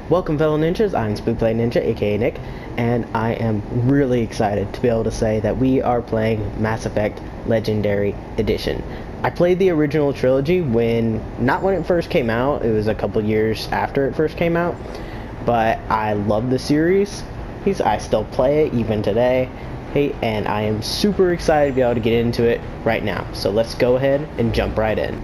Welcome, fellow ninjas. I'm Spookplay Ninja, aka Nick, and I am really excited to be able to say that we are playing Mass Effect Legendary Edition. I played the original trilogy not when it first came out, it was a couple years after it first came out, but I love the series. I still play it even today, and I am super excited to be able to get into it right now. So let's go ahead and jump right in.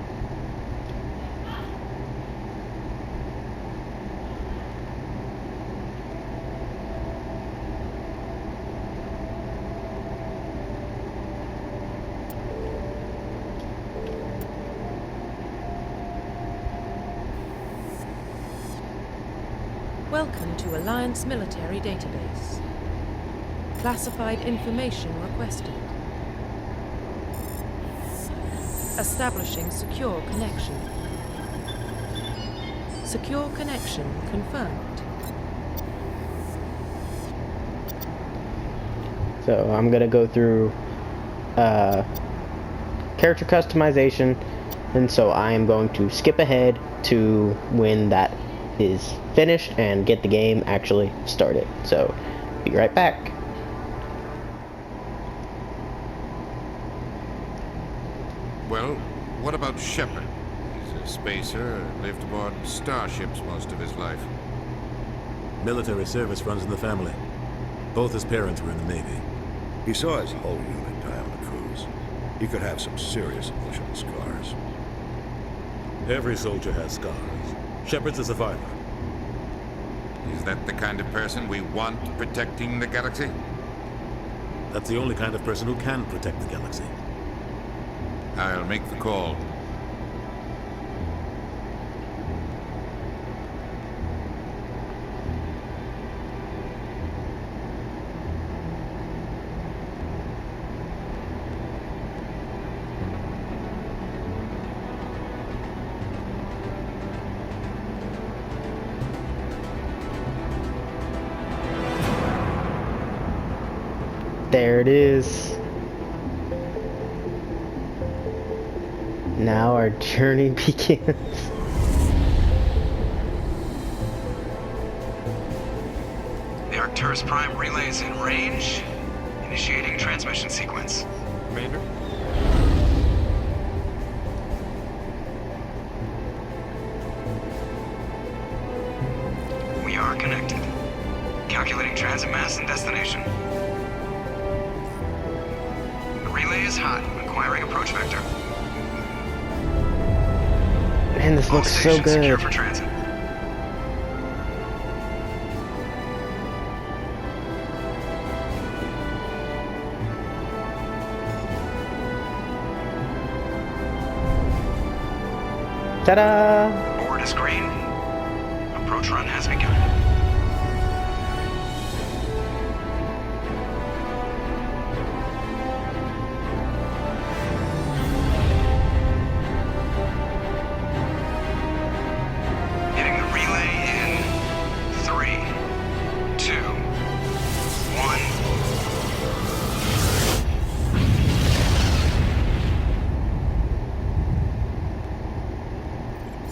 Welcome to Alliance Military Database. Classified information requested. Establishing secure connection. Secure connection confirmed. So I'm going to go through character customization, and so I am going to skip ahead to when that is finished and get the game actually started. So be right back. Well, what about Shepard? He's a spacer, lived aboard starships most of his life. Military service runs in the family. Both his parents were in the Navy. He saw his whole unit die on the cruise. He could have some serious emotional scars. Every soldier has scars. Shepard's a survivor. Is that the kind of person we want protecting the galaxy? That's the only kind of person who can protect the galaxy. I'll make the call. There it is. Now our journey begins. The Arcturus Prime relay is in range. Initiating transmission sequence. Commander? We are connected. Calculating transit mass and destination. The relay is hot. Acquiring approach vector. Man, this All looks so stations secure good. for transit. Ta-da! Board is green. Approach run has begun. Hitting the relay in 3, 2, 1.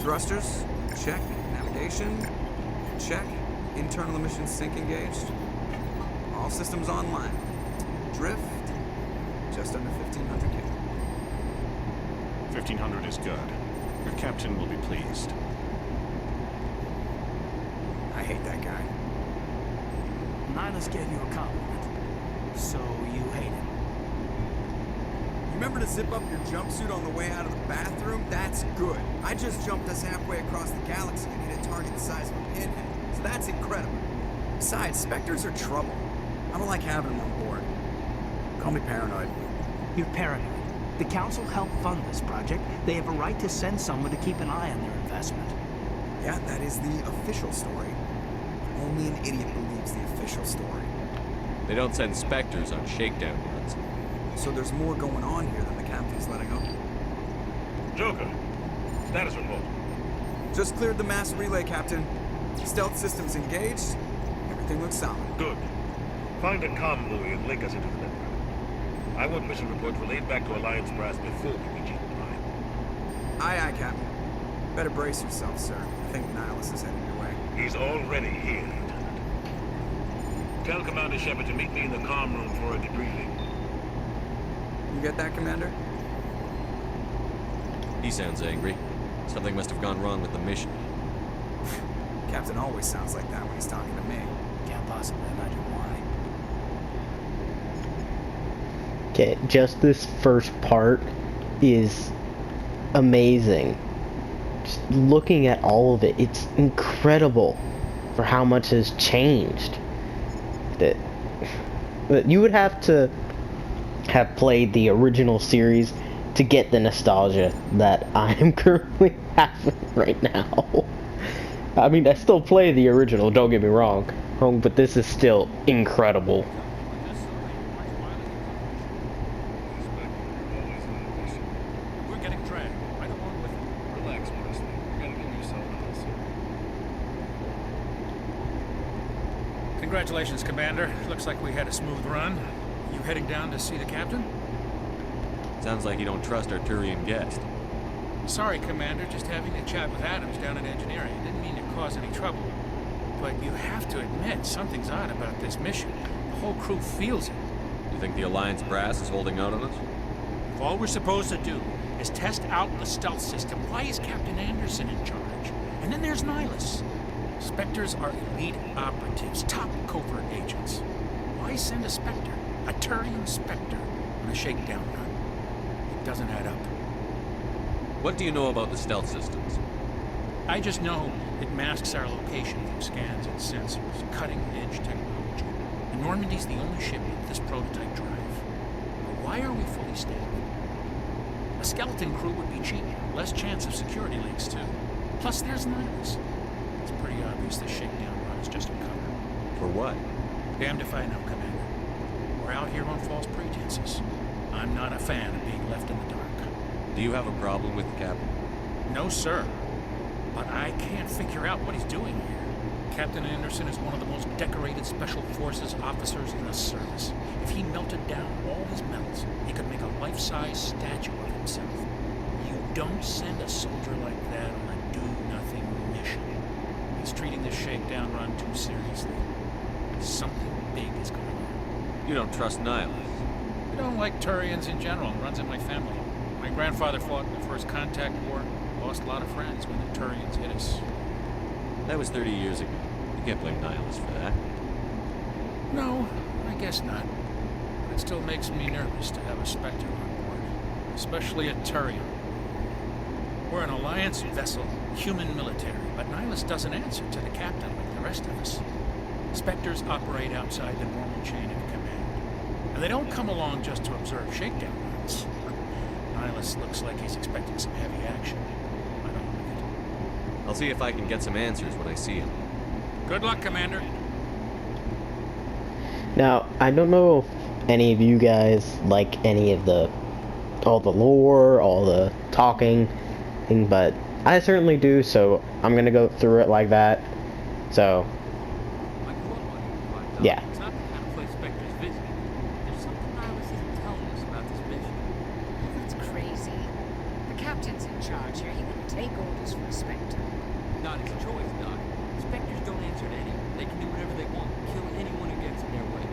Thrusters, check. Navigation, check. Internal emission sync engaged. All systems online. Drift, just under 1500 K. 1500 is good. Your captain will be pleased. I hate that guy. Nihilus gave you a compliment, so you hate him. You remember to zip up your jumpsuit on the way out of the bathroom? That's good. I just jumped us halfway across the galaxy and hit a target the size of a pinhead, so that's incredible. Besides, Spectres are trouble. I don't like having them on board. Call me paranoid. You're paranoid. The Council helped fund this project. They have a right to send someone to keep an eye on their investment. Yeah, that is the official story. Only an idiot believes the official story. They don't send Spectres on shakedown runs. So there's more going on here than the captain's letting up. Joker, status report. Just cleared the mass relay, Captain. Stealth systems engaged. Everything looks solid. Good. Find a comm buoy and link us into the network. I want mission reports relayed back to Alliance brass before we reach Eagle Prime. Aye, aye, Captain. Better brace yourself, sir. I think Nihilus is headed your way. He's already here, Lieutenant. Tell Commander Shepard to meet me in the comm room for a debriefing. You get that, Commander? He sounds angry. Something must have gone wrong with the mission. Captain always sounds like that when he's talking to me. Can't possibly imagine why. Okay, just this first part is amazing. Just looking at all of it, it's incredible for how much has changed. That you would have to have played the original series to get the nostalgia that I am currently having right now. I mean, I still play the original, don't get me wrong, but this is still incredible. We're getting dragged right along with it. Relax, Wesley. You're gonna give yourself else. Congratulations, Commander. Looks like we had a smooth run. You heading down to see the captain? Sounds like you don't trust our Turian guest. Sorry, Commander. Just having a chat with Adams down in engineering. Didn't mean to cause any trouble. But you have to admit, something's odd about this mission. The whole crew feels it. You think the Alliance brass is holding out on us? If all we're supposed to do is test out the stealth system, why is Captain Anderson in charge? And then there's Nihilus. Spectres are elite operatives, top covert agents. Why send a Spectre, a Turian Spectre, on a shakedown run? It doesn't add up. What do you know about the stealth systems? I just know it masks our location from scans and sensors, cutting-edge technology. And Normandy's the only ship with this prototype drive. But why are we fully staffed? A skeleton crew would be cheaper, less chance of security leaks too. Plus there's Nihilus. It's pretty obvious the shakedown run is just a cover. For what? Damned if I know, Commander. We're out here on false pretenses. I'm not a fan of being left in the dark. Do you have a problem with the captain? No, sir. But I can't figure out what he's doing here. Captain Anderson is one of the most decorated Special Forces officers in the service. If he melted down all his medals, he could make a life-size statue of himself. You don't send a soldier like that on a do-nothing mission. He's treating this shakedown run too seriously. Something big is going on. You don't trust Nihilus? I don't like Turians in general. It runs in my family. My grandfather fought in the First Contact War. Lost a lot of friends when the Turians hit us. That was 30 years ago. You can't blame Nihilus for that. No, I guess not. But it still makes me nervous to have a Spectre on board. Especially a Turian. We're an Alliance vessel, human military, but Nihilus doesn't answer to the captain like the rest of us. Spectres operate outside the normal chain of command. And they don't come along just to observe shakedown runs. Nihilus looks like he's expecting some heavy action. I don't like it. I'll see if I can get some answers when I see him. Good luck, Commander. Now, I don't know if any of you guys like any of all the lore, all the talking thing, but I certainly do, so I'm gonna go through it like that. So, yeah. It's not the kind of place Spectre's visiting. There's something Nihilus isn't telling us about this mission. That's crazy. The captain's in charge here. He wouldn't take orders from a Spectre. Not his choice, Doc. Spectres don't answer to anyone. They can do whatever they want, kill anyone who gets in their way.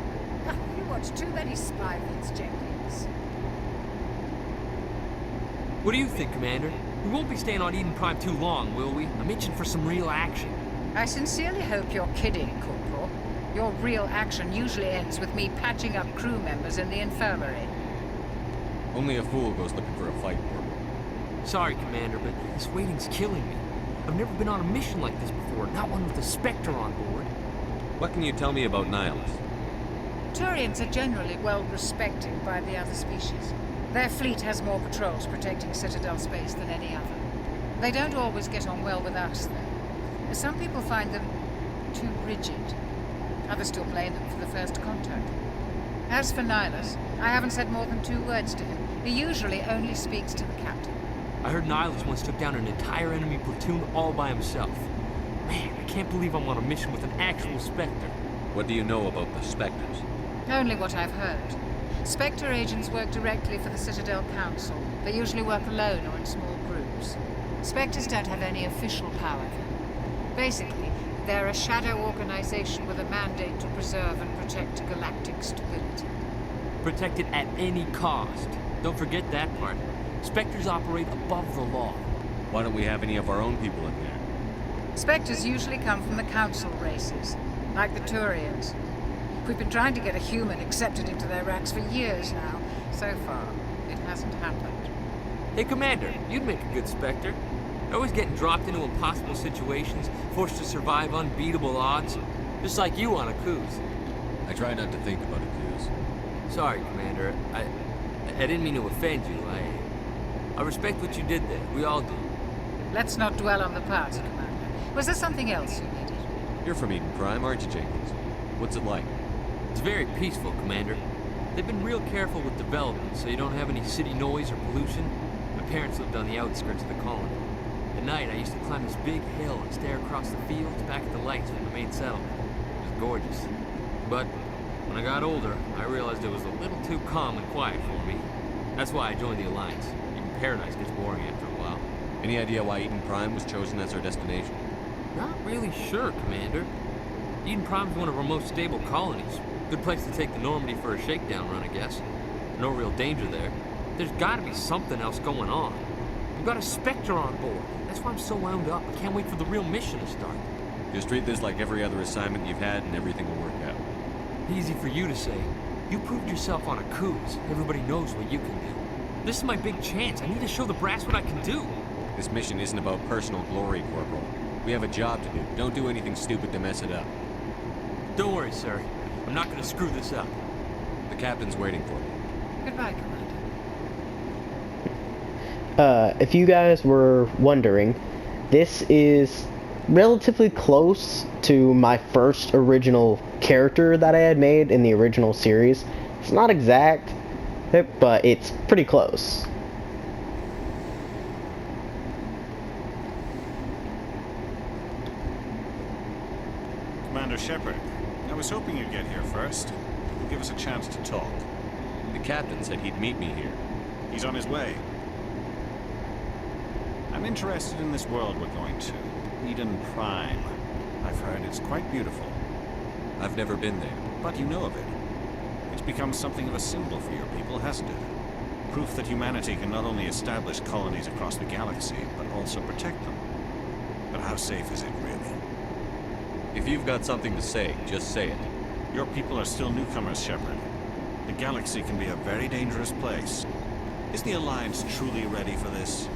You watch too many spy vids, Jenkins. What do you think, Commander? We won't be staying on Eden Prime too long, will we? I'm itching for some real action. I sincerely hope you're kidding, Corporal. Your real action usually ends with me patching up crew members in the infirmary. Only a fool goes looking for a fight, Corporal. Sorry, Commander, but this waiting's killing me. I've never been on a mission like this before, not one with a Spectre on board. What can you tell me about Nihilus? Turians are generally well respected by the other species. Their fleet has more patrols protecting Citadel space than any other. They don't always get on well with us, though. Some people find them too rigid. Others still blame them for the first contact. As for Nihilus, I haven't said more than 2 words to him. He usually only speaks to the captain. I heard Nihilus once took down an entire enemy platoon all by himself. Man, I can't believe I'm on a mission with an actual Spectre. What do you know about the Spectres? Only what I've heard. Spectre agents work directly for the Citadel Council. They usually work alone or in small groups. Spectres don't have any official power. Basically, They're a shadow organization with a mandate to preserve and protect galactic stability. Protect it at any cost. Don't forget that part. Spectres operate above the law. Why don't we have any of our own people in there? Spectres usually come from the council races, like the Turians. We've been trying to get a human accepted into their ranks for years now. So far, it hasn't happened. Hey, Commander, you'd make a good Spectre. Always getting dropped into impossible situations, forced to survive unbeatable odds. Just like you on a cruise. I try not to think about a cruise. Sorry, Commander. I didn't mean to offend you. I respect what you did there. We all do. Let's not dwell on the past, Commander. Was there something else you needed? You're from Eden Prime, aren't you, Jenkins? What's it like? It's very peaceful, Commander. They've been real careful with development, so you don't have any city noise or pollution. My parents lived on the outskirts of the colony. At night, I used to climb this big hill and stare across the fields back at the lights from the main settlement. It was gorgeous. But when I got older, I realized it was a little too calm and quiet for me. That's why I joined the Alliance. Even Paradise gets boring after a while. Any idea why Eden Prime was chosen as our destination? Not really sure, Commander. Eden Prime's one of our most stable colonies. Good place to take the Normandy for a shakedown run, I guess. No real danger there. There's gotta be something else going on. We've got a Spectre on board. That's why I'm so wound up. I can't wait for the real mission to start. Just treat this like every other assignment you've had and everything will work out. Easy for you to say. You proved yourself on a cruise. Everybody knows what you can do. This is my big chance. I need to show the brass what I can do. This mission isn't about personal glory, Corporal. We have a job to do. Don't do anything stupid to mess it up. Don't worry, sir. I'm not gonna screw this up. The captain's waiting for me. Goodbye, Commander. If you guys were wondering, this is relatively close to my first original character that I had made in the original series. It's not exact, but it's pretty close. Commander Shepard, I was hoping you'd get here first. Give us a chance to talk. The captain said he'd meet me here. He's on his way. I'm interested in this world we're going to. Eden Prime. I've heard it's quite beautiful. I've never been there. But you know of it. It's become something of a symbol for your people, hasn't it? Proof that humanity can not only establish colonies across the galaxy, but also protect them. But how safe is it, really? If you've got something to say, just say it. Your people are still newcomers, Shepard. The galaxy can be a very dangerous place. Is the Alliance truly ready for this?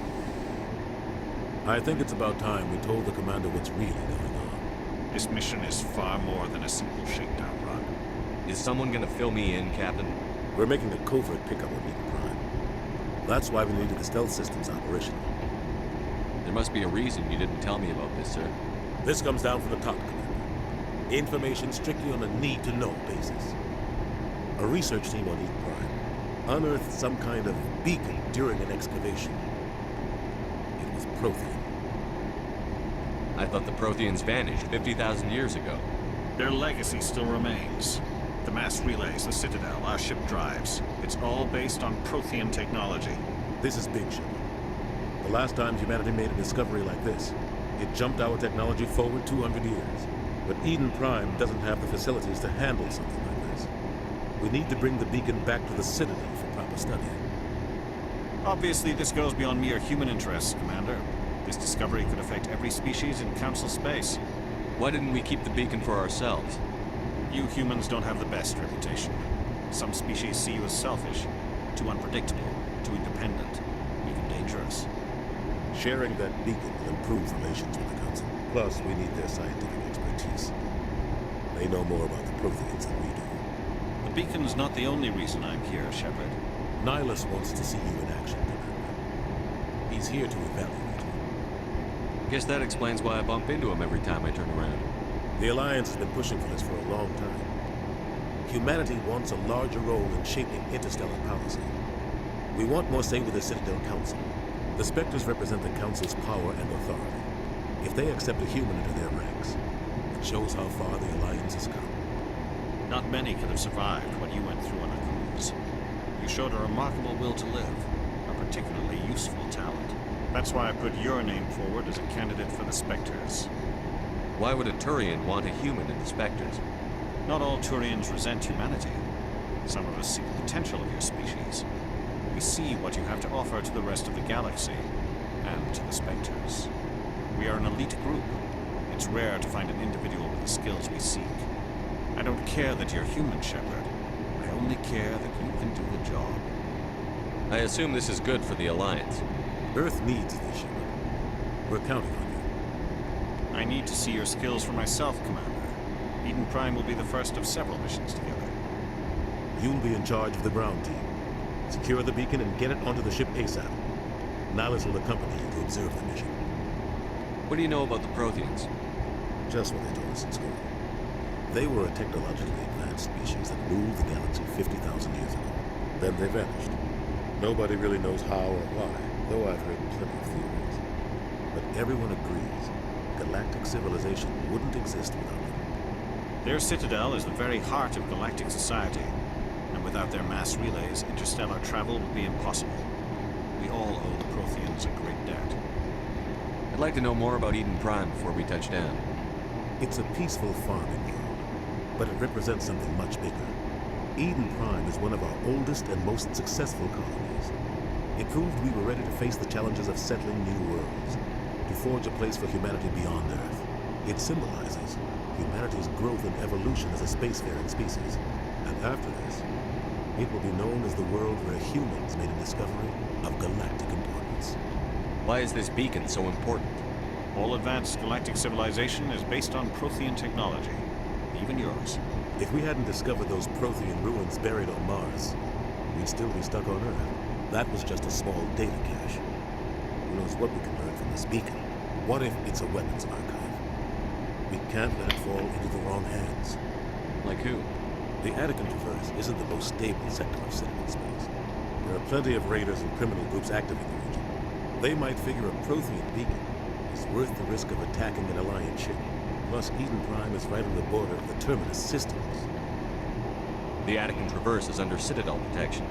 I think it's about time we told the commander what's really going on. This mission is far more than a simple shakedown run. Is someone gonna fill me in, Captain? We're making a covert pickup of Eden Prime. That's why we needed the stealth systems operational. There must be a reason you didn't tell me about this, sir. This comes down from the top, Commander. Information strictly on a need-to-know basis. A research team on Eden Prime unearthed some kind of beacon during an excavation. It was Prothean. I thought the Protheans vanished 50,000 years ago. Their legacy still remains. The mass relays, the Citadel, our ship drives. It's all based on Prothean technology. This is big, Shepard. The last time humanity made a discovery like this, it jumped our technology forward 200 years. But Eden Prime doesn't have the facilities to handle something like this. We need to bring the beacon back to the Citadel for proper study. Obviously, this goes beyond mere human interests, Commander. This discovery could affect every species in Council space. Why didn't we keep the beacon for ourselves? You humans don't have the best reputation. Some species see you as selfish, too unpredictable, too independent, even dangerous. Sharing that beacon will improve relations with the Council. Plus, we need their scientific expertise. They know more about the Protheans than we do. The beacon's not the only reason I'm here, Shepard. Nihilus wants to see you in action, Commander. He's here to evaluate you. Guess that explains why I bump into him every time I turn around. The Alliance has been pushing for this for a long time. Humanity wants a larger role in shaping interstellar policy. We want more say with the Citadel Council. The Spectres represent the Council's power and authority. If they accept a human into their ranks, it shows how far the Alliance has come. Not many could have survived what you went through on a cruise. You showed a remarkable will to live, a particularly useful talent. That's why I put your name forward as a candidate for the Spectres. Why would a Turian want a human in the Spectres? Not all Turians resent humanity. Some of us see the potential of your species. We see what you have to offer to the rest of the galaxy, and to the Spectres. We are an elite group. It's rare to find an individual with the skills we seek. I don't care that you're human, Shepard. I only care that you can do the job. I assume this is good for the Alliance. Earth needs thee, Shepard. We're counting on you. I need to see your skills for myself, Commander. Eden Prime will be the first of several missions together. You'll be in charge of the ground team. Secure the beacon and get it onto the ship ASAP. Nihilus will accompany you to observe the mission. What do you know about the Protheans? Just what they told us in school. They were a technologically advanced species that ruled the galaxy 50,000 years ago. Then they vanished. Nobody really knows how or why, though I've heard plenty of theories. But everyone agrees galactic civilization wouldn't exist without them. Their citadel is the very heart of galactic society, and without their mass relays, interstellar travel would be impossible. We all owe the Protheans a great debt. I'd like to know more about Eden Prime before we touch down. It's a peaceful farming world, but it represents something much bigger. Eden Prime is one of our oldest and most successful colonies. It proved we were ready to face the challenges of settling new worlds, to forge a place for humanity beyond Earth. It symbolizes humanity's growth and evolution as a spacefaring species. And after this, it will be known as the world where humans made a discovery of galactic importance. Why is this beacon so important? All advanced galactic civilization is based on Prothean technology, even yours. If we hadn't discovered those Prothean ruins buried on Mars, we'd still be stuck on Earth. That was just a small data cache. Who knows what we can learn from this beacon? What if it's a weapons archive? We can't let it fall into the wrong hands. Like who? The Attican Traverse isn't the most stable sector of Citizen space. There are plenty of raiders and criminal groups active in the region. They might figure a Prothean beacon is worth the risk of attacking an Alliance ship. Plus, Eden Prime is right on the border of the Terminus systems. The Attican Traverse is under Citadel protection.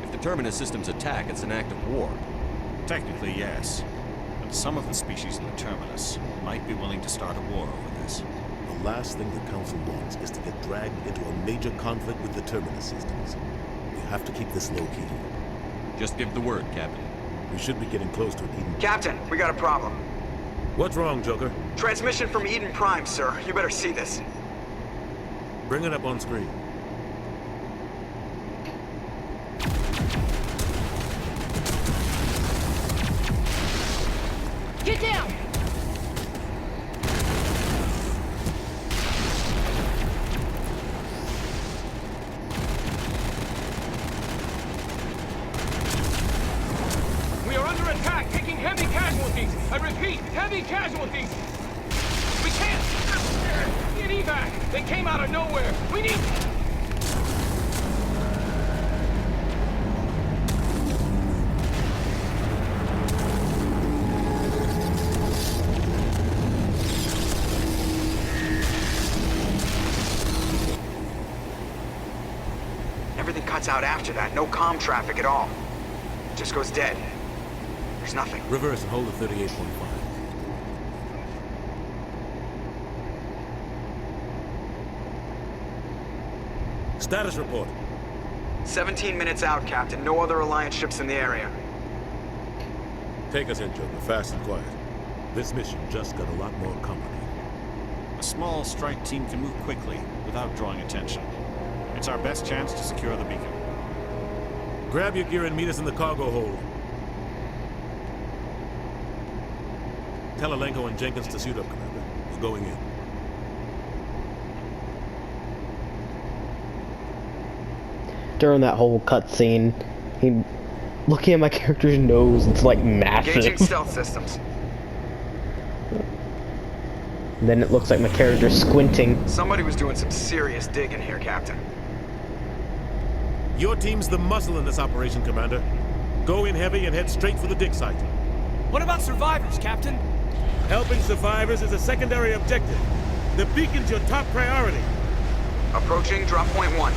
If the Terminus systems attack, it's an act of war. Technically, yes. But some of the species in the Terminus might be willing to start a war over this. The last thing the Council wants is to get dragged into a major conflict with the Terminus systems. We have to keep this low-key. Just give the word, Captain. We should be getting close to Eden. Captain, we got a problem. What's wrong, Joker? Transmission from Eden Prime, sir. You better see this. Bring it up on screen. Get down! We are under attack, taking heavy casualties. I repeat, heavy casualties. We can't get evac. They came out of nowhere. We need... Everything cuts out after that. No comm traffic at all. Just goes dead. There's nothing. Reverse and hold at 38.5. Status report. 17 minutes out, Captain. No other Alliance ships in the area. Take us in, Joker. Fast and quiet. This mission just got a lot more complicated. A small strike team can move quickly without drawing attention. It's our best chance to secure the beacon. Grab your gear and meet us in the cargo hold. Tell Alenko and Jenkins to suit up, Commander. We're going in. During that whole cutscene, looking at my character's nose, it's like massive. Engaging stealth systems. Then it looks like my character's squinting. Somebody was doing some serious digging here, Captain. Your team's the muscle in this operation, Commander. Go in heavy and head straight for the dig site. What about survivors, Captain? Helping survivors is a secondary objective. The beacon's your top priority. Approaching drop point 1.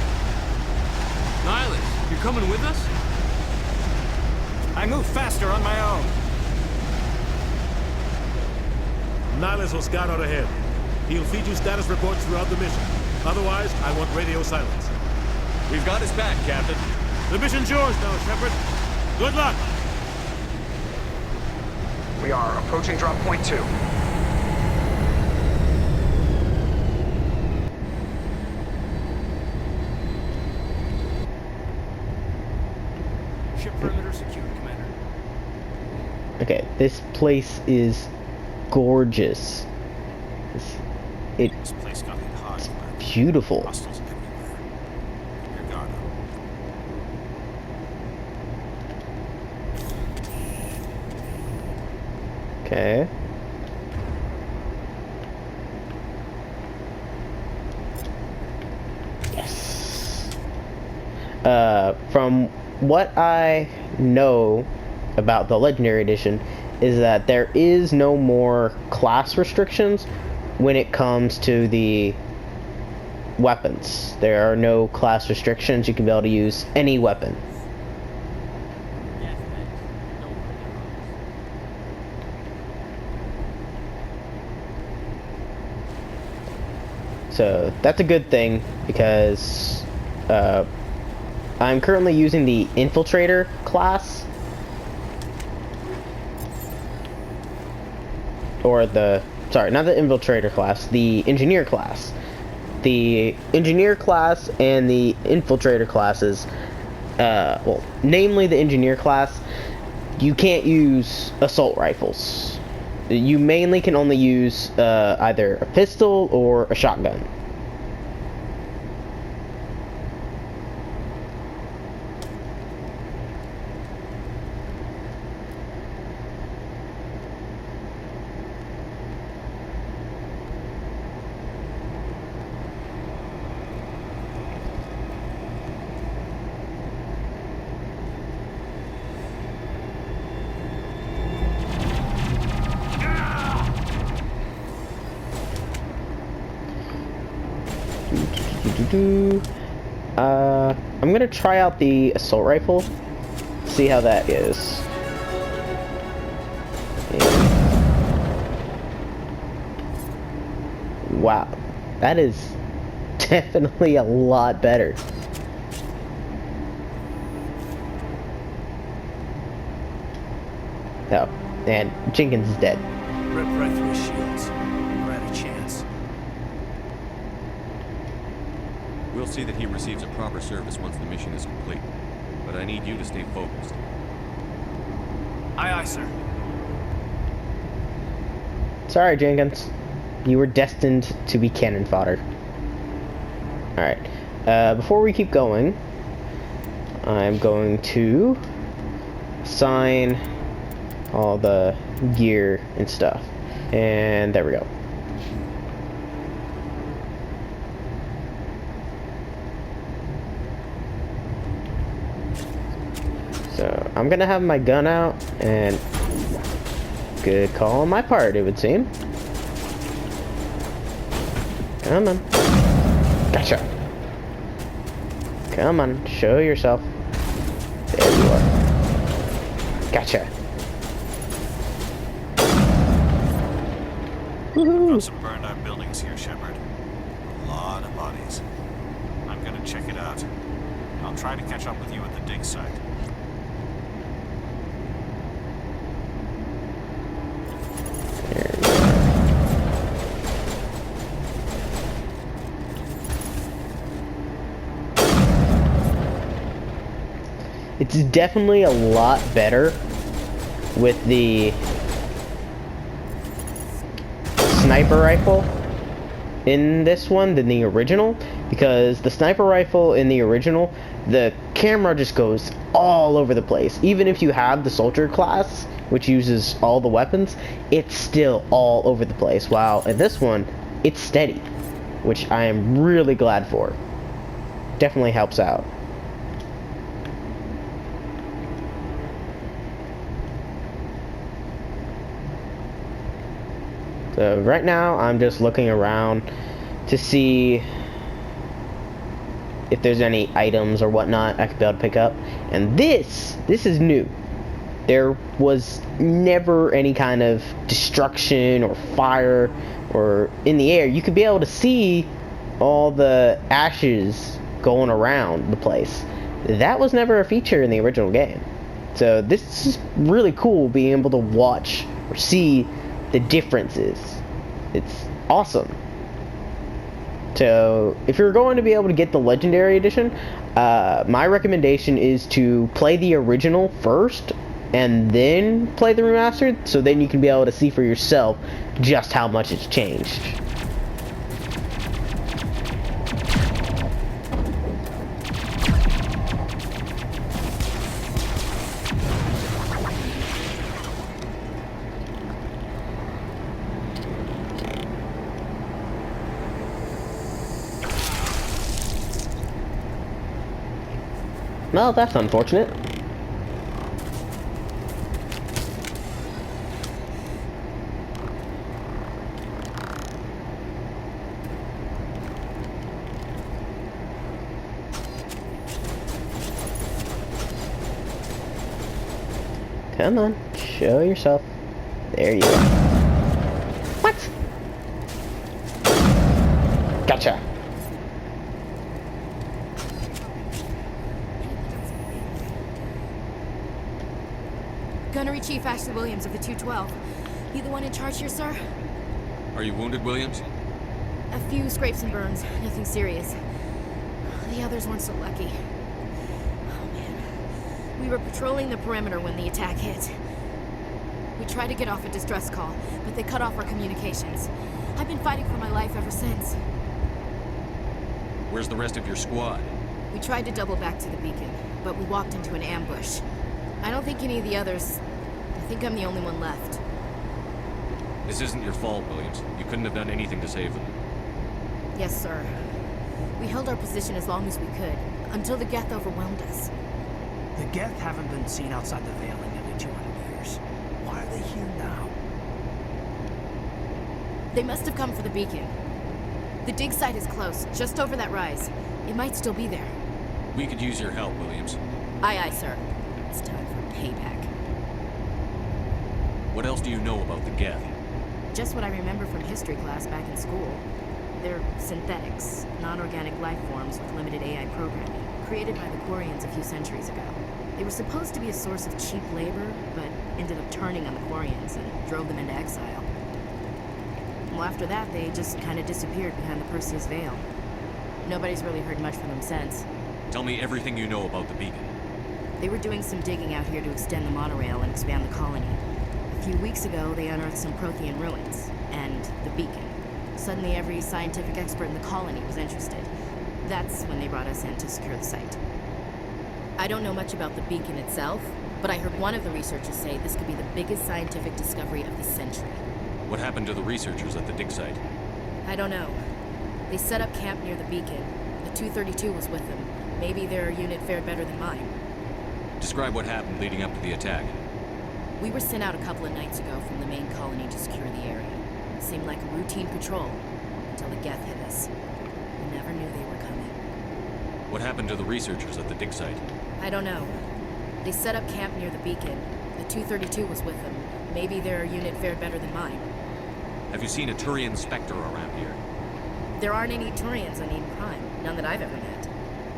Nihilus, you're coming with us? I move faster on my own. Nihilus will scout out ahead. He'll feed you status reports throughout the mission. Otherwise, I want radio silence. We've got his back, Captain. The mission's yours now, Shepard. Good luck! We are approaching drop point 2. Ship perimeter secured, Commander. Okay, this place is gorgeous. This place got hit hard. Beautiful. Hostiles everywhere. Keep your guard up. Okay. Yes. From what I know about the Legendary Edition is that there is no more class restrictions when it comes to the weapons. There are no class restrictions. You can be able to use any weapon. So that's a good thing because I'm currently using the Infiltrator class, or sorry, not the Infiltrator class, the Engineer class. The Engineer class and the Infiltrator classes, well, namely the Engineer class, you can't use assault rifles. You mainly can only use either a pistol or a shotgun. I'm gonna try out the assault rifle, see how that is. Wow, that is definitely a lot better. Oh, and Jenkins is dead. Rip right through his shields. We're at a chance. We'll see that he receives a proper service once the mission is complete. But I need you to stay focused. Aye, aye, sir. Sorry, Jenkins. You were destined to be cannon fodder. Alright. Before we keep going, I'm going to assign all the gear and stuff. And there we go. So I'm gonna have my gun out, and good call on my part, it would seem. Come on. Gotcha. Come on, show yourself. There you are. Gotcha. Got some burned out buildings here, Shepard. A lot of bodies. I'm gonna check it out. I'll try to catch up with you at the dig site. It's definitely a lot better with the sniper rifle in this one than the original, because the sniper rifle in the original, the camera just goes all over the place. Even if you have the soldier class, which uses all the weapons, it's still all over the place, while in this one, it's steady, which I am really glad for. Definitely helps out. So right now I'm just looking around to see if there's any items or whatnot I could be able to pick up. And this is new. there was never any kind of destruction or fire or in the air. You could be able to see all the ashes going around the place. That was never a feature in the original game. So this is really cool, being able to watch or see the differences. It's awesome. So if you're going to be able to get the Legendary Edition, my recommendation is to play the original first and then play the remastered, so then you can be able to see for yourself just how much it's changed. Well, that's unfortunate. Come on, show yourself. There you go. What? Gotcha. Gunnery Chief Ashley Williams of the 212. You the one in charge here, sir? Are you wounded, Williams? A few scrapes and burns, nothing serious. The others weren't so lucky. Oh man. We were patrolling the perimeter when the attack hit. We tried to get off a distress call, but they cut off our communications. I've been fighting for my life ever since. Where's the rest of your squad? We tried to double back to the beacon, but we walked into an ambush. I don't think any of the others... I think I'm the only one left. This isn't your fault, Williams. You couldn't have done anything to save them. Yes, sir. We held our position as long as we could, until the Geth overwhelmed us. The Geth haven't been seen outside the Veil in nearly 200 years. Why are they here now? They must have come for the beacon. The dig site is close, just over that rise. It might still be there. We could use your help, Williams. Aye, aye, sir. It's time for payback. What else do you know about the Geth? Just what I remember from history class back in school. They're synthetics, non-organic life forms with limited AI programming, created by the Quarians a few centuries ago. They were supposed to be a source of cheap labor, but ended up turning on the Quarians and drove them into exile. Well, after that, they just kind of disappeared behind the Perseus Veil. Nobody's really heard much from them since. Tell me everything you know about the beacon. They were doing some digging out here to extend the monorail and expand the colony. A few weeks ago, they unearthed some Prothean ruins, and the beacon. Suddenly, every scientific expert in the colony was interested. That's when they brought us in to secure the site. I don't know much about the beacon itself, but I heard one of the researchers say this could be the biggest scientific discovery of the century. What happened to the researchers at the dig site? I don't know. They set up camp near the beacon. The 232 was with them. Maybe their unit fared better than mine. Describe what happened leading up to the attack. We were sent out a couple of nights ago from the main colony to secure the area. It seemed like a routine patrol, until the Geth hit us. We never knew they were coming. What happened to the researchers at the dig site? I don't know. They set up camp near the beacon. The 232 was with them. Maybe their unit fared better than mine. Have you seen a Turian Spectre around here? There aren't any Turians on Eden Prime. None that I've ever met.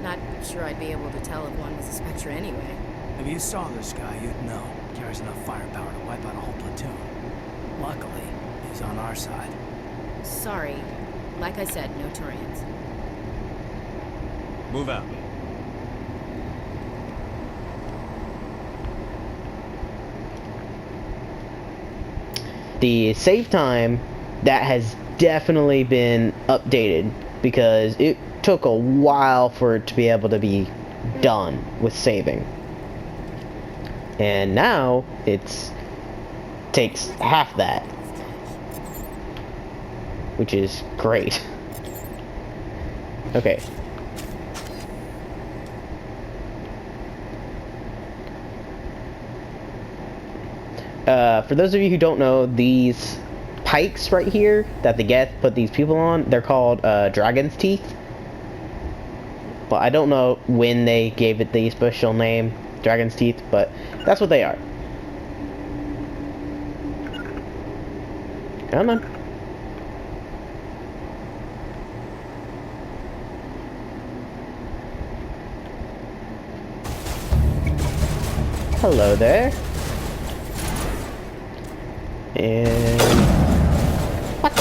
Not sure I'd be able to tell if one was a Spectre anyway. If you saw this guy, you'd know. Carries enough firepower to wipe out a whole platoon. Luckily, he's on our side. Sorry. Like I said, no Turians. Move out. The save time, that has definitely been updated because it took a while for it to be able to be done with saving. And now it's takes half that, which is great. Okay. For those of you who don't know, these pikes right here that the Geth put these people on, they're called dragon's teeth. But I don't know when they gave it the special name, dragon's teeth, but that's what they are. Come on. Hello there. And... what?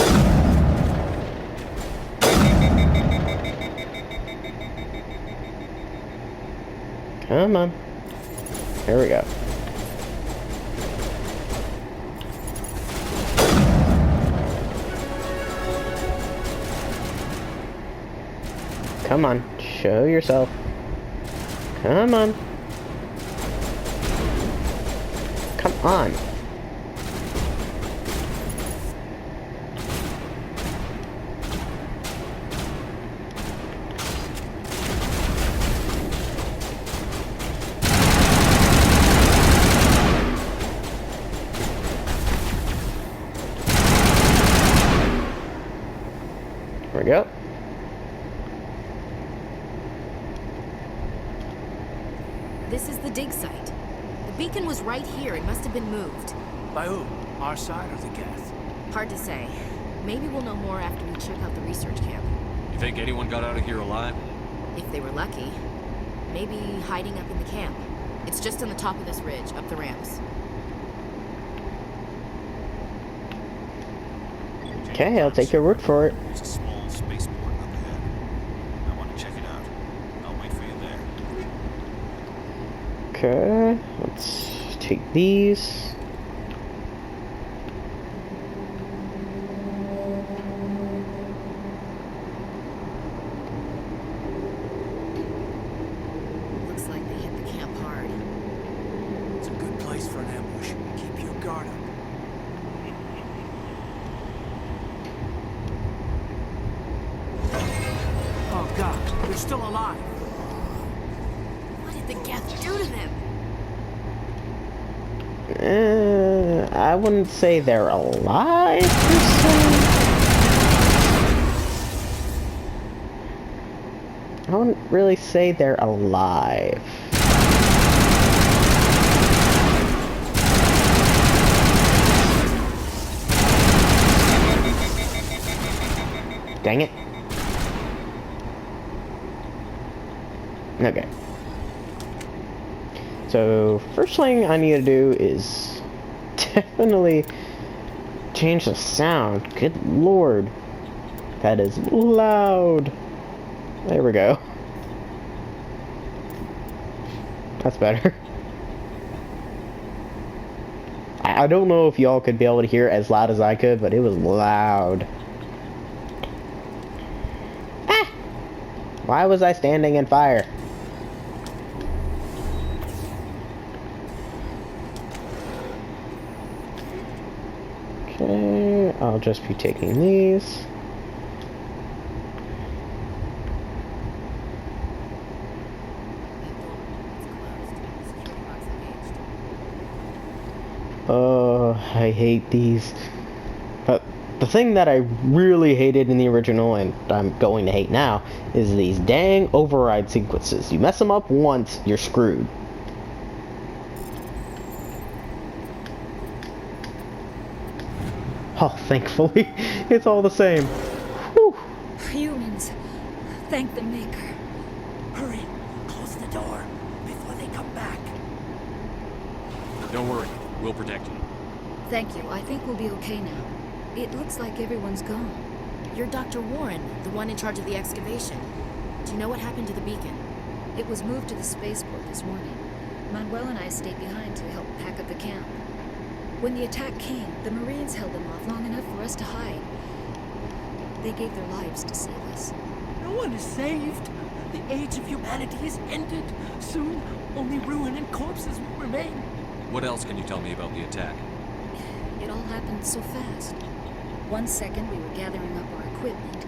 Come on. Here we go. Come on. Show yourself. Come on. Come on. There we go. This is the dig site. The beacon was right here. It must have been moved. By who? Our side or the Geth? Hard to say. Maybe we'll know more after we check out the research camp. You think anyone got out of here alive? If they were lucky. Maybe hiding up in the camp. It's just on the top of this ridge, up the ramps. Okay, I'll take your word for it. There's a small spaceport up ahead. I want to check it out. I'll wait for you there. Okay, let's take these. Looks like they hit the camp hard. It's a good place for an ambush. Keep your guard up. Oh God, they're still alive. What did the Geth do to them? I wouldn't say they're alive, per se. I wouldn't really say they're alive. Dang it. Okay. So, first thing I need to do is definitely change the sound. Good lord. That is loud. There we go. That's better. I don't know if y'all could be able to hear it as loud as I could, but it was loud. Ah! Why was I standing in fire? Okay, I'll just be taking these. Oh, I hate these. But the thing that I really hated in the original, and I'm going to hate now, is these dang override sequences. You mess them up once, you're screwed. Oh, thankfully, it's all the same. Whew. Humans, thank the Maker. Hurry, close the door before they come back. Don't worry, we'll protect you. Thank you. I think we'll be okay now. It looks like everyone's gone. You're Dr. Warren, the one in charge of the excavation. Do you know what happened to the beacon? It was moved to the spaceport this morning. Manuel and I stayed behind to help pack up the camp. When the attack came, the Marines held them off long enough for us to hide. They gave their lives to save us. No one is saved. The age of humanity is ended. Soon, only ruin and corpses will remain. What else can you tell me about the attack? It all happened so fast. 1 second we were gathering up our equipment.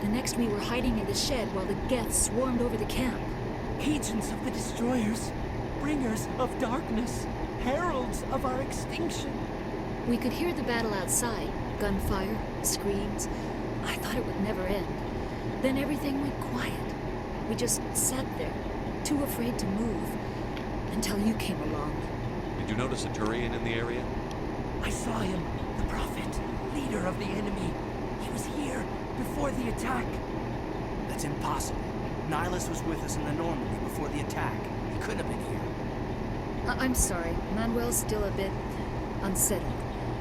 The next we were hiding in the shed while the Geth swarmed over the camp. Agents of the destroyers, bringers of darkness, heralds of our extinction. We could hear the battle outside. Gunfire, screams. I thought it would never end. Then everything went quiet. We just sat there, too afraid to move, until you came along. Did you notice a Turian in the area? I saw him, the prophet. leader of the enemy. He was here before the attack. That's impossible. Nihilus was with us in the Normandy before the attack. He couldn't have been here. I'm sorry. Manuel's still a bit unsettled.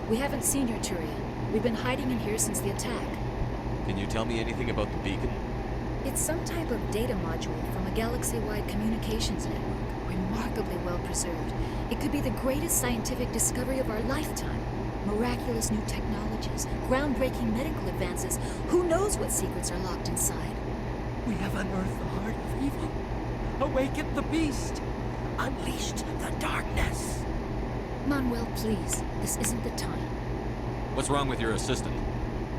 We haven't seen your Turian. We've been hiding in here since the attack. Can you tell me anything about the beacon? It's some type of data module from a galaxy-wide communications network. Remarkably well preserved. It could be the greatest scientific discovery of our lifetime. Miraculous new technologies, groundbreaking medical advances. Who knows what secrets are locked inside? We have unearthed the heart of evil, awakened the beast, unleashed the darkness. Manuel, please. This isn't the time. What's wrong with your assistant?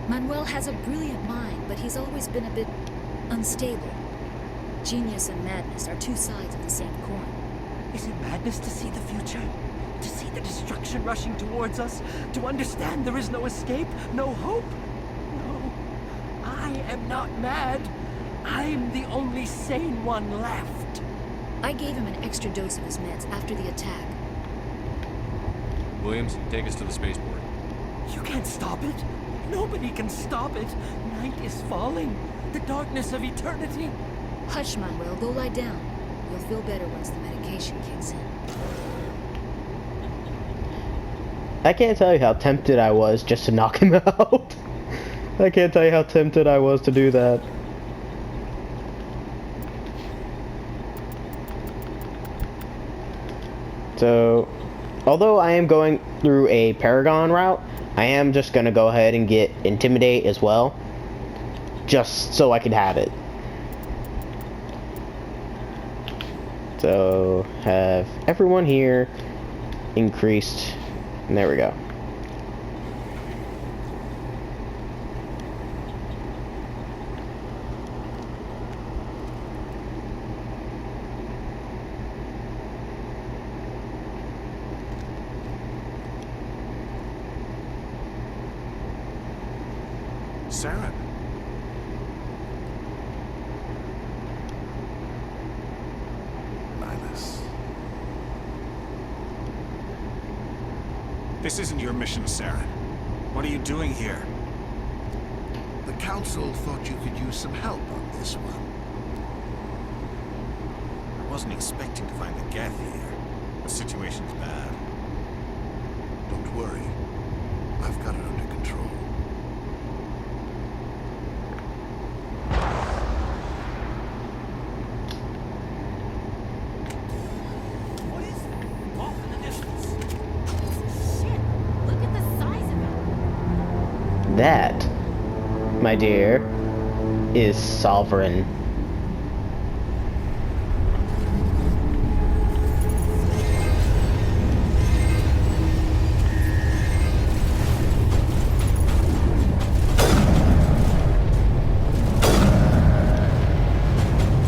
Manuel has a brilliant mind, but he's always been a bit unstable. Genius and madness are two sides of the same coin. Is it madness to see the future? To see the destruction rushing towards us? To understand there is no escape? No hope? No. I am not mad. I'm the only sane one left. I gave him an extra dose of his meds after the attack. Williams, take us to the spaceport. You can't stop it. Nobody can stop it. Night is falling. The darkness of eternity. Hush, Manuel. Go lie down. You'll feel better once the medication kicks in. I can't tell you how tempted I was just to knock him out. I can't tell you how tempted I was to do that. So, although I am going through a Paragon route, I am just going to go ahead and get Intimidate as well. Just so I can have it. So, have everyone here increased. And there we go. Saren. Nihilus. This isn't your mission, Saren. What are you doing here? The Council thought you could use some help on this one. I wasn't expecting to find the Geth here. The situation's bad. Don't worry. I've got it under control. What is that? Off in the distance. Shit! Look at the size of it! That, my dear, is Sovereign.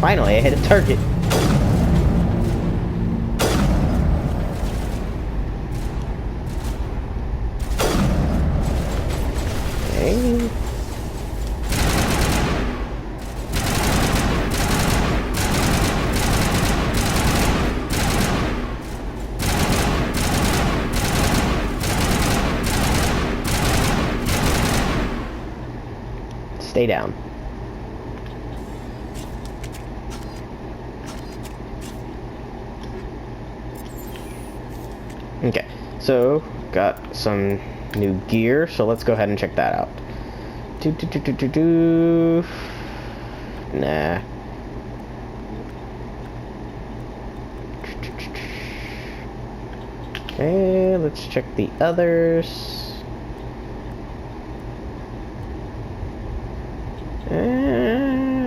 Finally, I hit a target. Okay. Stay down. Okay, so got some new gear, so let's go ahead and check that out. Nah. Okay, let's check the others.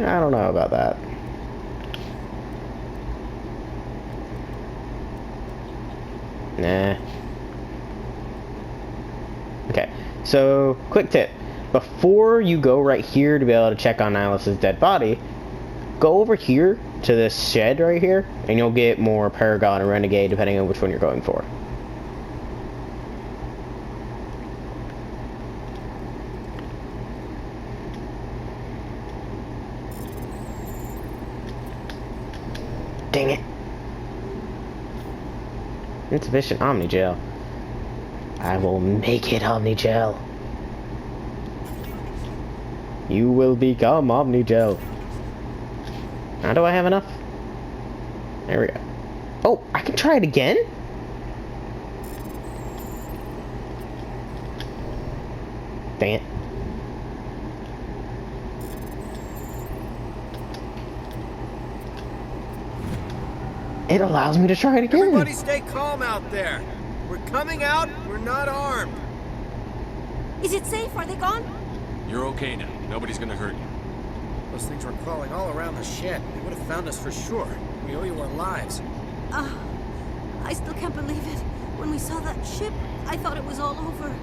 I don't know about that. Nah. Okay, so quick tip. Before you go right here to be able to check on Nihilus's dead body, go over here to this shed right here, and you'll get more Paragon or Renegade depending on which one you're going for. Dang it. Insufficient Omnigel. I will make it Omnigel. You will become Omnigel. Now, do I have enough? There we go. Oh, I can try it again? Dang it. It allows me to try it again. Everybody stay calm out there. We're coming out, we're not armed. Is it safe? Are they gone? You're okay now. Nobody's gonna hurt you. Those things were crawling all around the shed. They would have found us for sure. We owe you our lives. I still can't believe it. When we saw that ship, I thought it was all over.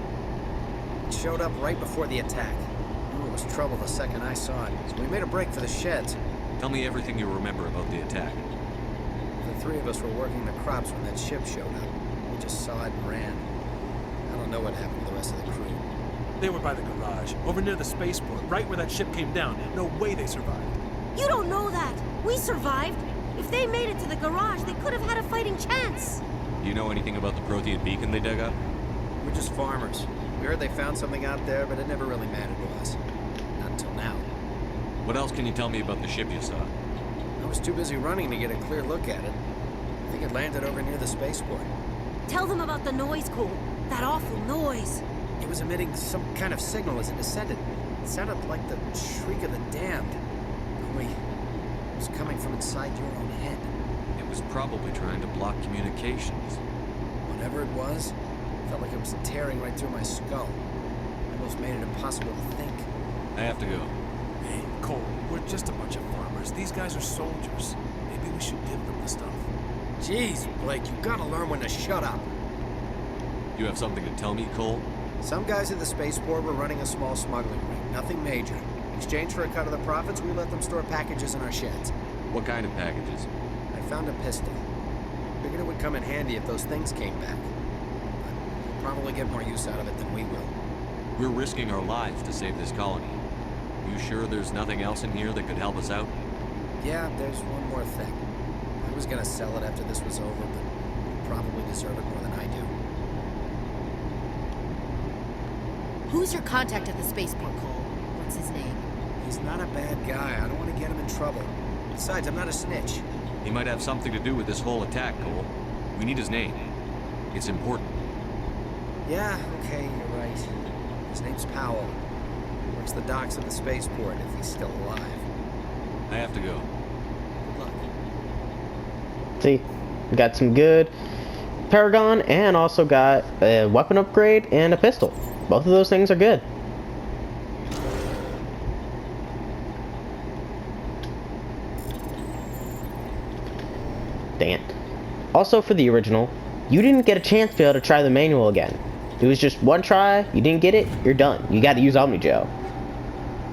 It showed up right before the attack. Knew it was trouble the second I saw it, so we made a break for the sheds. Tell me everything you remember about the attack. The three of us were working the crops when that ship showed up. We just saw it and ran. I don't know what happened to the rest of the crew. They were by the garage, over near the spaceport, right where that ship came down. No way they survived. You don't know that. We survived. If they made it to the garage, they could have had a fighting chance. Do you know anything about the Prothean beacon they dug up? We're just farmers. We heard they found something out there, but it never really mattered to us. Not until now. What else can you tell me about the ship you saw? I was too busy running to get a clear look at it. I think it landed over near the spaceport. Tell them about the noise, Cole. That awful noise. It was emitting some kind of signal as it descended. It sounded like the shriek of the damned. Only it was coming from inside your own head. It was probably trying to block communications. Whatever it was, felt like it was tearing right through my skull. Almost made it impossible to think. I have to go. Hey, Cole, we're just a bunch of farmers. These guys are soldiers. Maybe we should give them the stuff. Jeez, Blake, you gotta learn when to shut up. You have something to tell me, Cole? Some guys at the spaceport were running a small smuggling ring, nothing major. In exchange for a cut of the profits, we let them store packages in our sheds. What kind of packages? I found a pistol. Figured it would come in handy if those things came back. But you'll probably get more use out of it than we will. We're risking our lives to save this colony. You sure there's nothing else in here that could help us out? Yeah, there's one more thing. I was gonna sell it after this was over, but you probably deserve it more than I do. Who's your contact at the spaceport, Cole? What's his name? He's not a bad guy. I don't want to get him in trouble. Besides, I'm not a snitch. He might have something to do with this whole attack, Cole. We need his name. It's important. Yeah, okay, you're right. His name's Powell. Works the docks at the spaceport if he's still alive. I have to go. Good luck. See, we got some good Paragon and also got a weapon upgrade and a pistol. Both of those things are good. Dang it. Also for the original, you didn't get a chance to be able to try the manual again. It was just one try, you didn't get it, you're done. You gotta use Omnigel.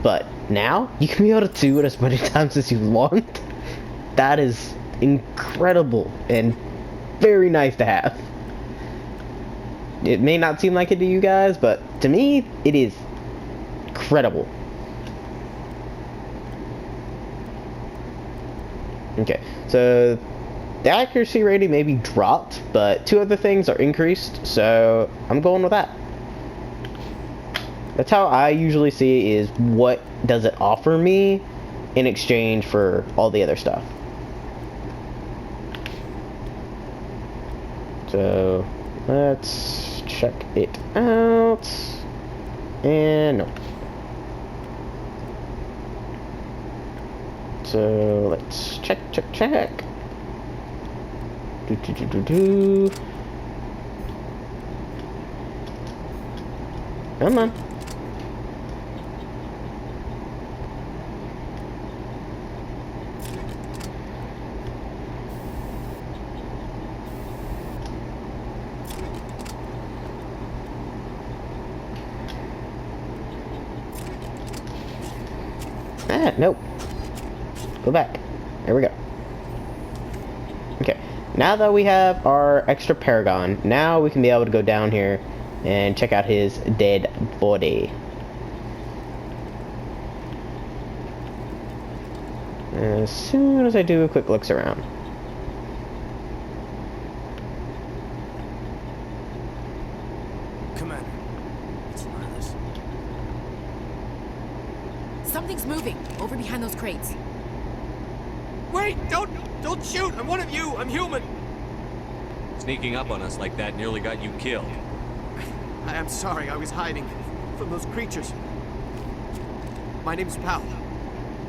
But now, you can be able to do it as many times as you want. That is incredible and very nice to have. It may not seem like it to you guys, but to me, it is incredible. Okay, so the accuracy rating may be dropped, but two other things are increased, so I'm going with that. That's how I usually see it, is what does it offer me in exchange for all the other stuff. So let's check it out. And no. So let's check. Come on. Nope. Go back. There we go. Okay. Now that we have our extra Paragon, now we can be able to go down here and check out his dead body. As soon as I do a quick looks around. behind those crates. Wait! Don't shoot! I'm one of you! I'm human! Sneaking up on us like that nearly got you killed. I am sorry, I was hiding from those creatures. My name's Pal.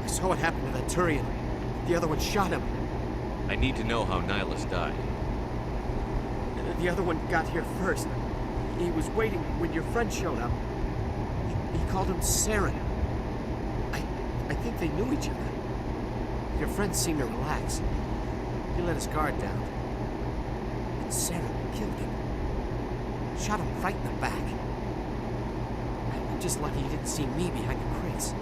I saw what happened to that Turian. The other one shot him. I need to know how Nihilus died. The other one got here first. He was waiting when your friend showed up. He called him Saren. I think they knew each other. Your friend seemed to relax. He let his guard down. And Saren killed him. Shot him right in the back. I'm just lucky he didn't see me behind the crates.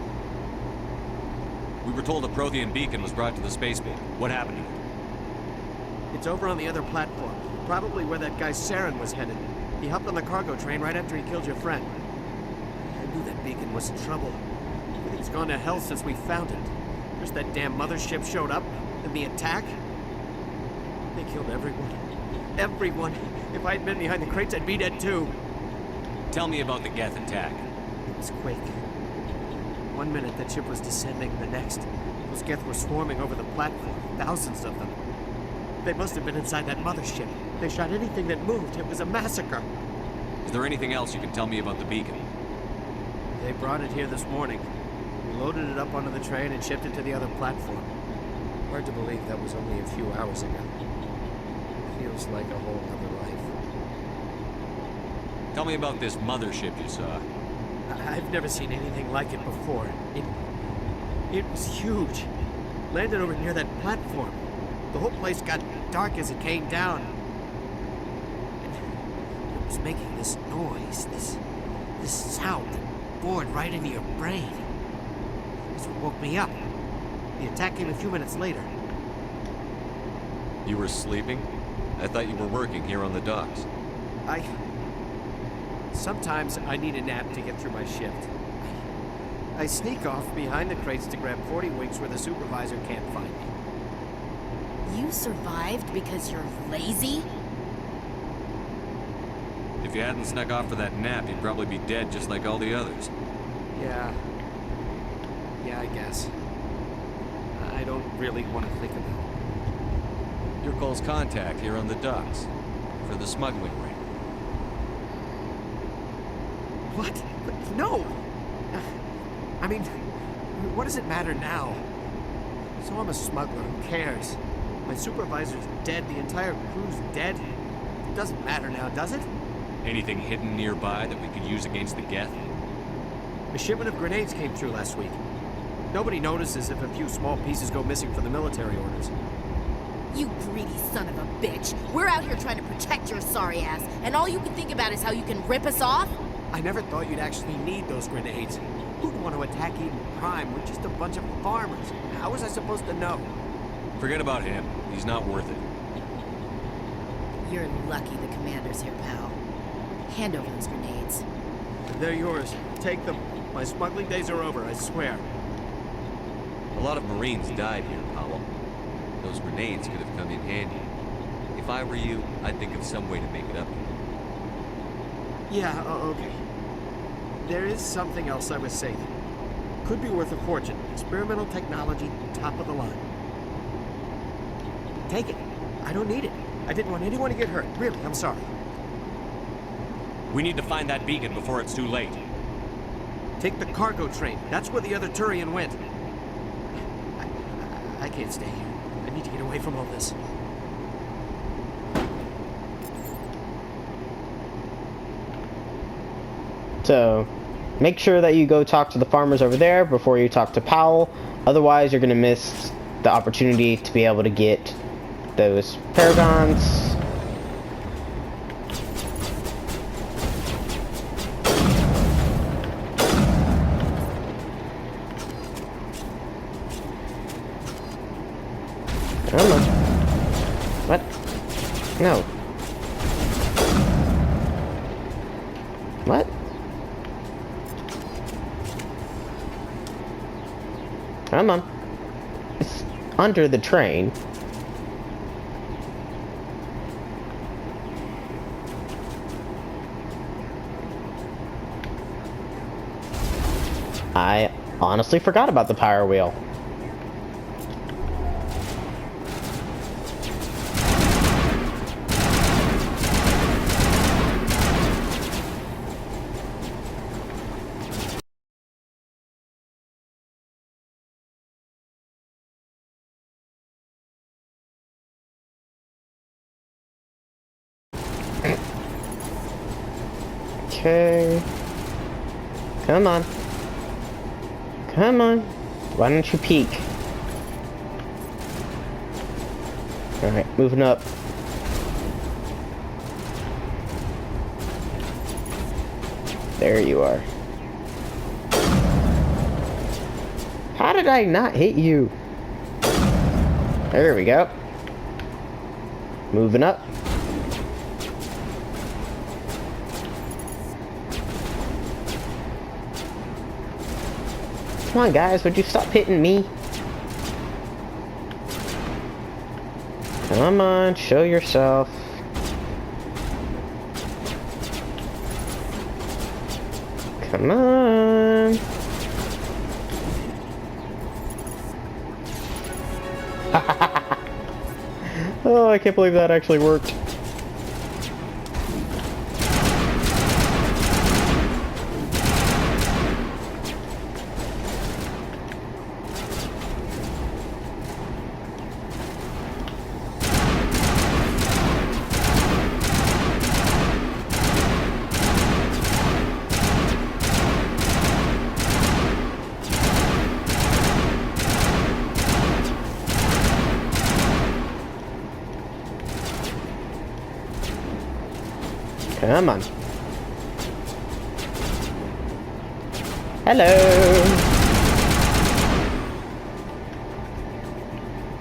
We were told a Prothean beacon was brought to the spaceport. What happened to it? It's over on the other platform. Probably where that guy Saren was headed. He hopped on the cargo train right after he killed your friend. I knew that beacon was in trouble. Everything's gone to hell since we found it. First that damn mothership showed up, then the attack. They killed everyone. Everyone. If I had been behind the crates, I'd be dead too. Tell me about the Geth attack. It was quick. 1 minute the ship was descending, the next, those Geth were swarming over the platform. Thousands of them. They must have been inside that mothership. They shot anything that moved. It was a massacre. Is there anything else you can tell me about the beacon? They brought it here this morning. We loaded it up onto the train and shipped it to the other platform. Hard to believe that was only a few hours ago. Feels like a whole other life. Tell me about this mothership you saw. I've never seen anything like it before. It was huge. Landed over near that platform. The whole place got dark as it came down. And it was making this noise, this sound that bored right into your brain. This woke me up. The attack came a few minutes later. You were sleeping? I thought you were working here on the docks. Sometimes I need a nap to get through my shift. I sneak off behind the crates to grab 40 winks where the supervisor can't find me. You survived because you're lazy? If you hadn't snuck off for that nap, you'd probably be dead just like all the others. Yeah, I guess. I don't really want to think about it. Your call's contact here on the docks for the smuggling ring. What? No! I mean, what does it matter now? So I'm a smuggler, who cares? My supervisor's dead, the entire crew's dead. It doesn't matter now, does it? Anything hidden nearby that we could use against the Geth? A shipment of grenades came through last week. Nobody notices if a few small pieces go missing from the military orders. You greedy son of a bitch. We're out here trying to protect your sorry ass, and all you can think about is how you can rip us off? I never thought you'd actually need those grenades. Who'd want to attack Eden Prime? We're just a bunch of farmers. How was I supposed to know? Forget about him. He's not worth it. You're lucky the commander's here, pal. Hand over those grenades. They're yours. Take them. My smuggling days are over, I swear. A lot of Marines died here, Powell. Those grenades could have come in handy. If I were you, I'd think of some way to make it up. Yeah, okay. There is something else I was saving. Could be worth a fortune. Experimental technology, top of the line. Take it. I don't need it. I didn't want anyone to get hurt. Really, I'm sorry. We need to find that beacon before it's too late. Take the cargo train. That's where the other Turian went. I can't stay here. I need to get away from all this. So, make sure that you go talk to the farmers over there before you talk to Powell. Otherwise, you're going to miss the opportunity to be able to get those paragons. I don't know. What? No. What? Come on. It's under the train. I honestly forgot about the power wheel. Okay. Come on. Come on. Why don't you peek? Alright, moving up. There you are. How did I not hit you? There we go. Moving up. Come on, guys, would you stop hitting me? Come on, show yourself. Come on. Oh, I can't believe that actually worked. Come on. Hello.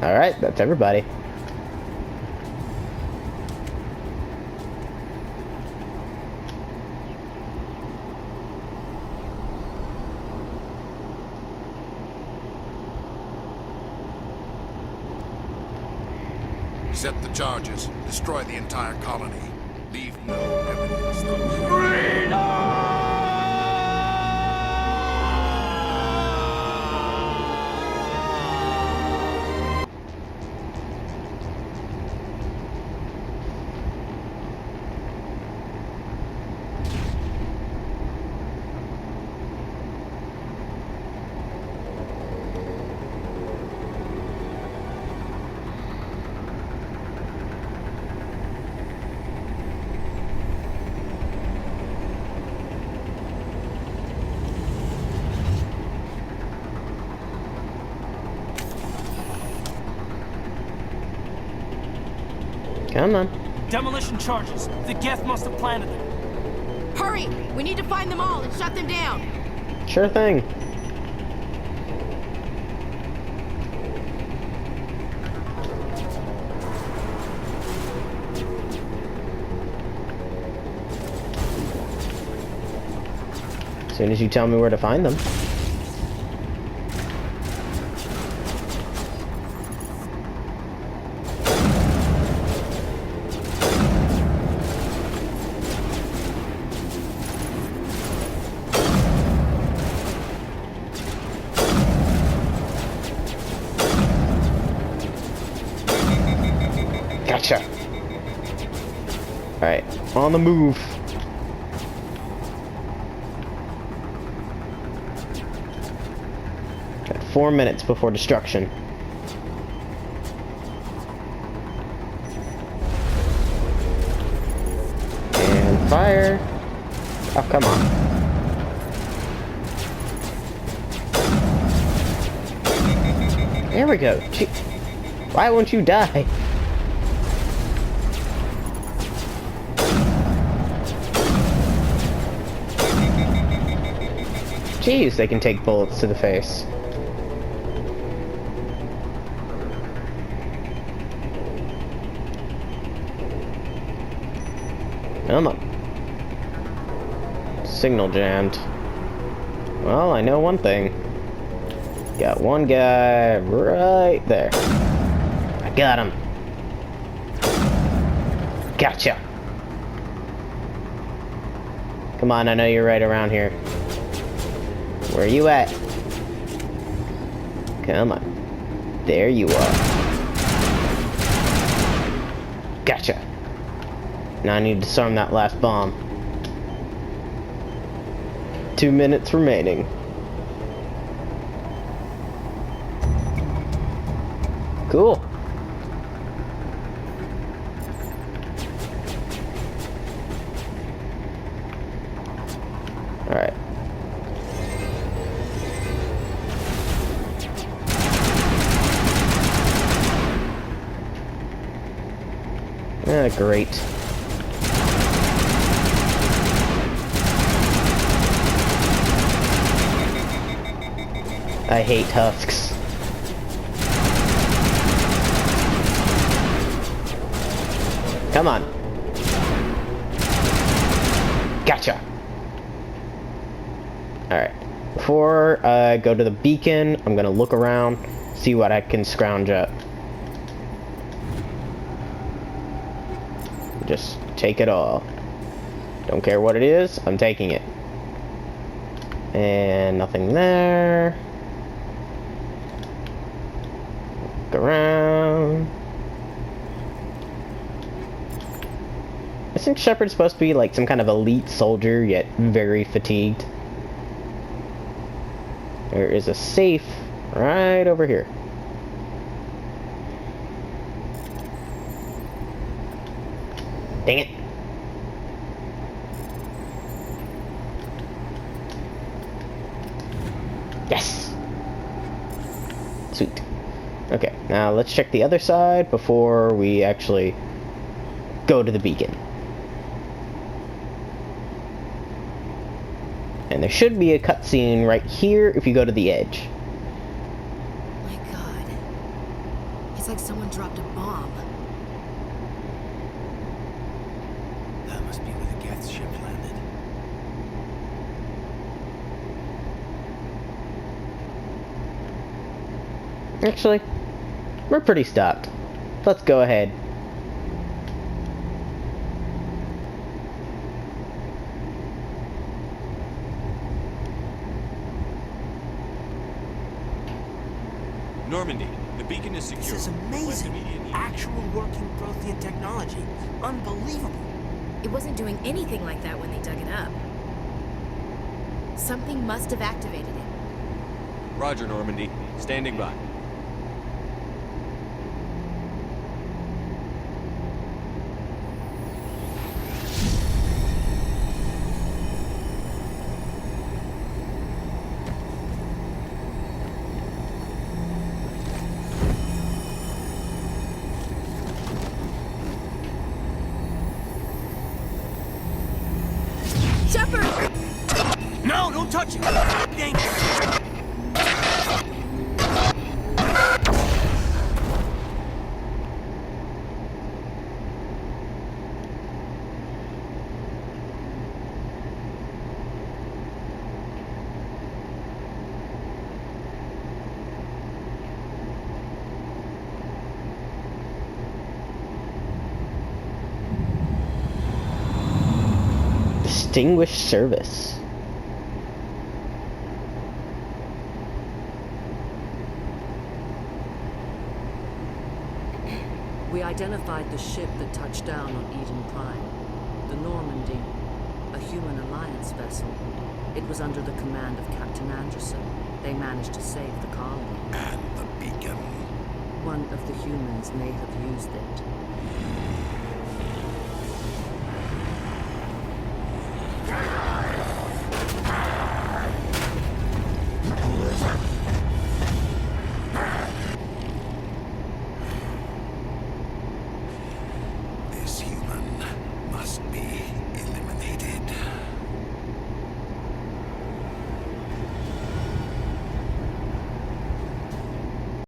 Alright, that's everybody. Set the charges. Destroy the entire colony. Leave no evidence. Come on. Demolition charges. The Geth must have planted them. Hurry! We need to find them all and shut them down. Sure thing. As soon as you tell me where to find them. Gotcha. Alright, on the move. Got 4 minutes before destruction. And fire. Oh, come on. There we go. Gee, why won't you die? Jeez, they can take bullets to the face. Come on. Signal jammed. Well, I know one thing. Got one guy right there. I got him. Gotcha. Come on, I know you're right around here. Where you at? Come on. There you are. Gotcha. Now I need to disarm that last bomb. 2 minutes remaining. Cool. Great. I hate husks. Come on. Gotcha. Alright. Before I go to the beacon, I'm gonna look around, see what I can scrounge up. Just take it all. Don't care what it is, I'm taking it. And nothing there. Look around. I think Shepard's supposed to be like some kind of elite soldier, yet very fatigued. There is a safe right over here. Dang it. Yes! Sweet. Okay, now let's check the other side before we actually go to the beacon. And there should be a cutscene right here if you go to the edge. My God. It's like someone dropped a bomb. That must be where the Geth ship landed. Actually, we're pretty stocked. Let's go ahead. Normandy, the beacon is secure. This is amazing. Actual working Prothean technology. Unbelievable. It wasn't doing anything like that when they dug it up. Something must have activated it. Roger, Normandy. Standing by. Shepard! No, don't touch it! Dang it! Distinguished service. We identified the ship that touched down on Eden Prime. The Normandy, a human alliance vessel. It was under the command of Captain Anderson. They managed to save the colony. And the beacon. One of the humans may have used it.